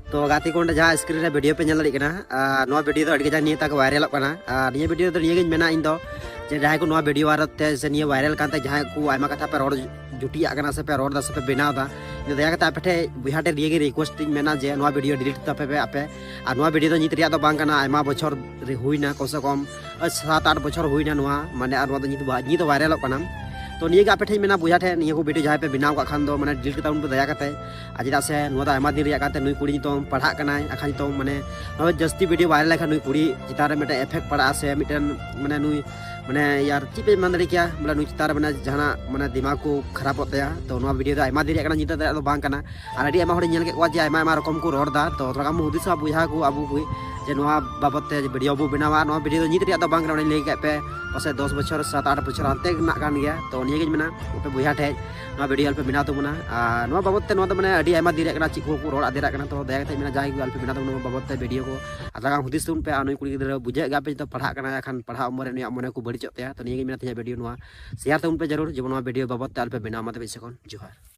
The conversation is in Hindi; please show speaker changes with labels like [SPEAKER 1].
[SPEAKER 1] तो गाती को जहाँ स्क्रीन रे वीडियो पे नल नो वीडियो तो अड़ी निये तक वायरल निये वीडियो तो निये मेना इन दो जे जहाँ को नो वीडियो वारते से निये वायरल कानते जहाँ को आयमा कथा पे रोड जुटिया से पे रोड दा से पे बनावदा इन दया कता पे बुहाटे निये रिक्वेस्ट मेना जे नो वीडियो डिलीट तापे पे आपे आ नो वीडियो तो नित रिया तो बांग काना आयमा बछर रे हुईना कम से कम 7-8 बछर हुईना नोआ माने आ नो नित वायरल काना तो निये आपे ठे मेना बुझा ठे निये को वीडियो जहाँ पे बनाव का खान दो माने डिलीट कता उन पे दया कते चेदा से आयमा दिन रिया काते नुई कुड़ी नितों पढ़ा कनाय आखा नितों माने जस्ती वीडियो वायरल लेखा नुई कुड़ी चितारे मिटे एफेक्ट पड़ा से मिटन माने नुई माने यार चीपे मन दड़ी क्या माने नुई चितारे माने जहाना माने दिमाग को खराब होता है तो नो वीडियो आयमा दिन रिया नित दो बांग कना आर अडी आयमा हड़ी नेल के जे आयमा आयमा रकम को रोड दा तो थोड़ा कम हुदिस बुझा को अबु हुई जे नोआ बाबत ते वीडियो बु बनावा नो वीडियो नित रिया दो बांग कना लई के पे पासे 10 बछर 7-8 बछर अंते ना कान गया तो निये गे मेना पे बुझा ठे नो वीडियो पे बना तबना नो बाबत ते नो तो माने अडी आयमा दिन रिया चिको को रोड आदेरा कना तो दया मेना जाय को पे बना तबना बाबत ते वीडियो को आदा हुदिस तुन पे अनुई कुड़ी गिदरा बुझे गा पे तो पढ़ा कना खान पढ़ा उमर ने मने को बड़ी चते तो निये गे मेना ते वीडियो नो शेयर तुन पे जरूर जे नो वीडियो बाबत ते पे बना मत बेसे कोन जोहार।